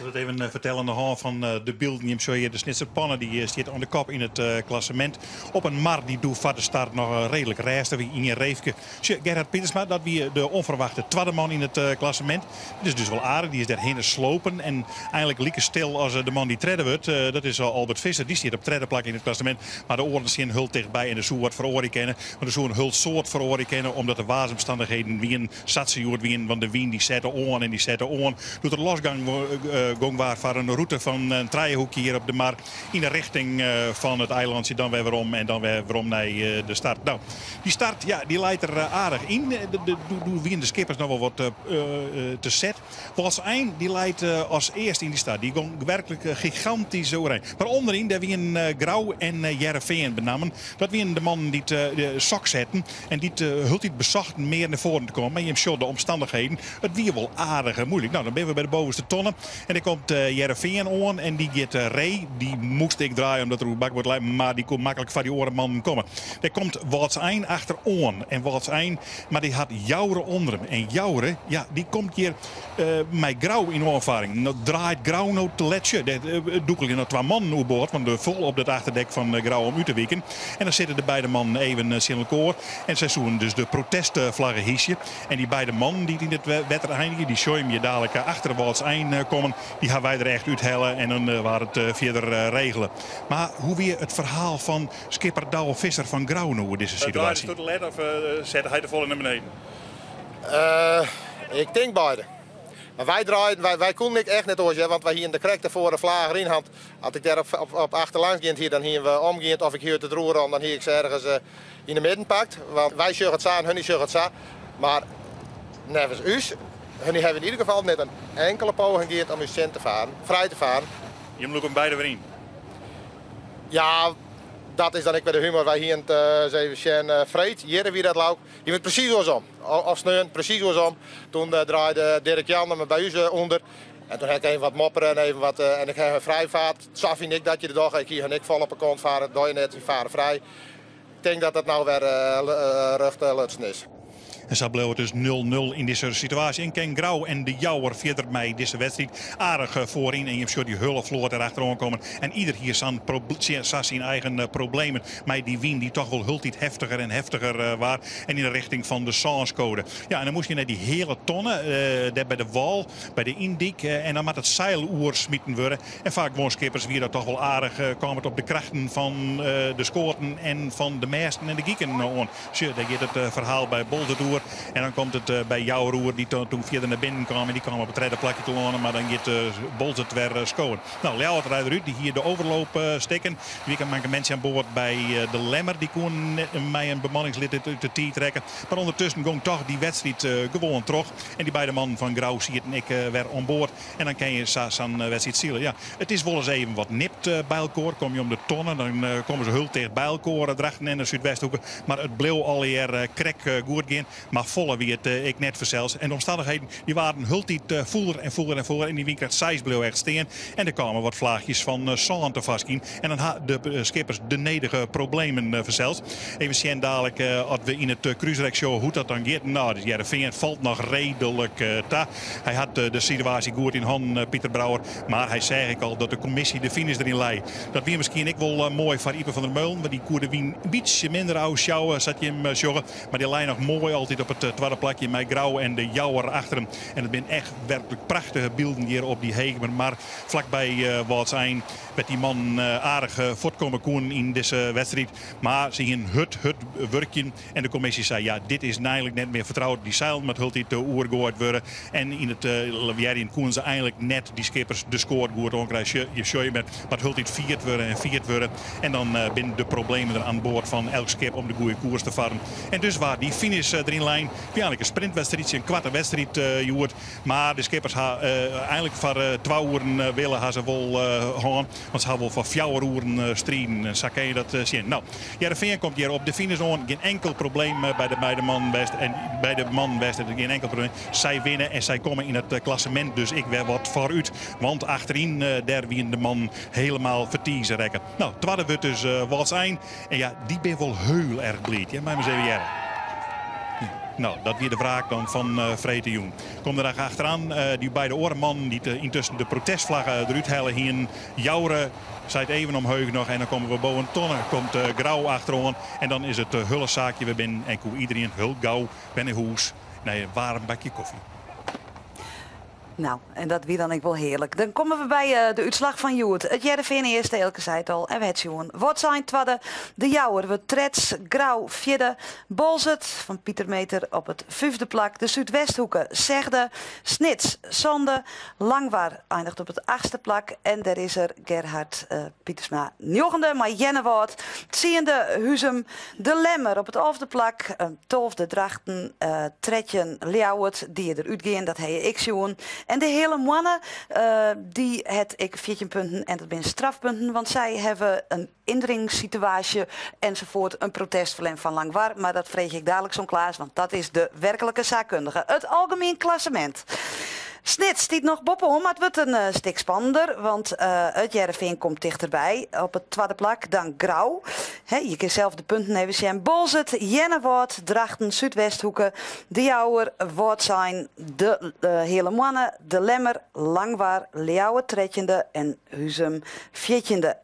zal het even vertellen aan de hand van de beelden. De Snitser Pannen die staat aan de kop in het klassement. Op een mar die doet voor de start nog redelijk rijst. In je reefje. Gerhard Pietersma, dat wie de onverwachte tweede man in het klassement. Dat is dus wel aardig. Die is daarheen slopen. En eigenlijk lieke stil als de man die treden wordt. Dat is Albert Visser. Die staat op tweede plek in het klassement. Maar de oren zien hult dichtbij. En de zoe wordt veroordeeld kennen. Maar de zoe een hult soort veroordeeld kennen. Omdat de waasomstandigheden wie een satsenjoerd wie want de wien die zetten on en die zetten on. Doet er losgang waar voor een route van een treienhoekje hier op de mar in de richting van het eilandje. Dan weer om en dan weer om naar de start. Nou, die start ja, die leidt er aardig in. Wie in de skippers nog wel wat te set. Volgens eind die leidt als eerste in die start. Die ging werkelijk gigantisch overheen. Maar onderin daar wie een Grauw en Jereveen benamen. Dat wie de man die de sok zetten en die hult niet bezachten meer naar voren te komen. Maar je hebt zo de omstandigheden. Het wie wel aardig moeilijk. Nou, dan ben we bij de bovenste tonnen. En dan komt Jereveen aan en die gaat Ray. Die moest ik draaien omdat er een bak wordt lijken. Maar die kon makkelijk van die orenman komen. Er komt Waltsein achter on. En Waltsein, maar die had Joure onder hem. En Joure, ja, die komt hier met Grauw in ervaring. Nou, draait Grauw nou te letje. Doekel je nog twee mannen op boord. Want vol op het achterdek van Grauw om u te wieken. En dan zitten de beide mannen even in elkaar. En zij zoeken dus de protestvlaggen hiesje. En die beide mannen die in het wetter eindigen, die show je dadelijk achter Waltsein komen. Die gaan wij er echt uithellen en dan waren het verder regelen. Maar hoe weer het verhaal van skipper Douwe Visser van Grauw nu in deze situatie? Draait het of zet hij de volle naar beneden? Ik denk beide. Maar wij draaien, wij konden ik echt net oorzaken, want wij hier in de krek voor de vlaag erin had. Als ik daar op achterlangs ging hier, dan hier we omgeend of ik hier het roer om, dan hier ik ze ergens in de midden pakt. Want wij zeggen het zo en hun zeggen het zo. Maar nevens us, hun hebben in ieder geval net een enkele poging gegeven om uw cent te varen, vrij te varen. Je moet hem beide weer in. Ja, dat is dan ik bij de humor. Wij hier even vreed, hier wie dat lauw. Je moet precies andersom. Of sneun, precies andersom. Toen draaide Dirk Jan me bij u onder. En toen heb ik even wat mopperen en even wat. En ik heb een vrijvaart. Zo vind ik dat je de dag ik hier en ik vol op een kont varen. Doe je net, varen vrij. Ik denk dat dat nou weer rugtelutsen is. En zo bleef het dus 0-0 in deze situatie. En Ken Grauw en de Jouwer verder mij deze wedstrijd aardig voorin. En je hebt die hulpvloot erachteraan komen. En ieder hier zijn eigen problemen. Maar die wien die toch wel hultiet heftiger en heftiger waar. En in de richting van de Sanscode. Ja, en dan moest je naar die hele tonnen. Daar bij de wal, bij de Indiek. En dan moet het zeiloer smieten worden. En vaak woonskippers weer dat toch wel aardig komen op de krachten van de scoorten en van de meesten en de gieken aan. Daar gaat het verhaal bij Bolderdoer. En dan komt het bij jouw roer die toen verder naar binnen kwam. En die kwam op het redde plekje te lonen. Maar dan gaat Bols het weer scoren. Nou, Ljouwert rijdt eruit. Die hier de overloop steken. Wie kan maken mensen aan boord bij de Lemmer. Die kon mij een bemanningslid uit de tee trekken. Maar ondertussen ging toch die wedstrijd gewoon terug. En die beide mannen van Grauw zie en ik weer aan boord. En dan kan je zo'n wedstrijd zielen. Ja, het is wel eens even wat nipt bij elkaar. Kom je om de tonnen. Dan komen ze hult tegen bij elkaar. Drachten en de Zuidwesthoeken. Maar het bleef al hier krek goed gaan. Maar volle wie het ik net verzels. En de omstandigheden die waren hultiet voeler en voeler en voeler. En die winkel Sijs bleef echt steen. En er kwamen wat vlaagjes van zand te vastkien. En dan hadden de skippers de nedige problemen verzeld. Even zien dadelijk als we in het cruiserrek show hoe dat dan gaat. Nou, dus Jereveen valt nog redelijk ta. Hij had de situatie goed in hand, Pieter Brouwer. Maar hij zei ik al dat de commissie de finish erin lei. Dat weer misschien ik wel mooi van Ipe van der Meulen. Want die koerde wien een beetje minder oud sjouwen, zat je hem joggen. Maar die lei nog mooi altijd op het tweede plakje met Grauw en de Jouwer achter hem. En het zijn echt werkelijk prachtige beelden hier op die Hegemer. Maar vlakbij Waltsein werd die man aardig voortkomen koen in deze wedstrijd. Maar ze gingen het werkje. En de commissie zei ja, dit is eigenlijk net meer vertrouwd. Die zeil met hult die te oergooid worden. En in het Leviathan koen ze eigenlijk net die skippers de score goed omkrijgen. Je show je met hult die viert worden. En dan binnen de problemen er aan boord van elk skip om de goede koers te varen. En dus waar die finish erin lijn. Eigenlijk een sprintwedstrijd, een kwarte wedstrijd joert. Maar de skippers eigenlijk voor 2 uur willen gaan ze wel gaan. Want ze hebben wel voor 4 uur strijden. Zo kan je dat zien. Nou, Jereveen komt hier op de finish aan. Geen enkel probleem bij de man West. En bij de man West is geen enkel probleem. Zij winnen en zij komen in het klassement. Dus ik weer wat vooruit. Want achterin daar wie de man helemaal vertiezen rekken. Nou, tweede wordt dus Waltsein. En ja, die ben wel heel erg blij. Ja, maar eens even jaren. Nou, dat weer de wraak dan van Vrede Joen. Kom er dan achteraan, die beide orenman die intussen de protestvlaggen eruit hellen hier. Jouweren zijt even omheug nog en dan komen we boven tonnen. Komt Grauw achterom en dan is het hulleszaakje weer binnen. En koe iedereen heel gauw binnen huis. Nee, een warm bakje koffie. Nou, en dat wie dan ik wel heerlijk. Dan komen we bij de uitslag van Joert. Het Jereveen eerste, elke zei het al. En we het jongen. Wat zijn tweede? De Jouwer. We Trets, Grauw, vierde. Bolzet van Pieter Meter op het vijfde plak. De Zuidwesthoeken, zegde. Snits, Zonde. Langwaar eindigt op het achtste plak. En daar is er Gerhard Pietersma negende. Maar Jennewoord. Tiende Huzum. De Lemmer op het elfde plak. Tolfde Drachten. Tretjen Ljouwert. Die eruit gaan. Dat heet ik jongen. En de hele mannen, die het ik 14 punten en dat zijn strafpunten. Want zij hebben een indringssituatie enzovoort. Een protestverlen van Langwaar. Maar dat vreeg ik dadelijk zo'n Klaas, want dat is de werkelijke zaakkundige. Het algemeen klassement. Snits stiet nog boppen, maar het wordt een stuk spannender. Want het Jereveen komt dichterbij. Op het tweede plak dan Grauw. Je kunt zelf de punten even zien. Bolzet, Jennewoord, Drachten, Zuidwesthoeken. De Jouwer, Woordzijn, de hele mannen. De Lemmer, Langwaar, Ljouwer, tretjende en Huzum, 14e.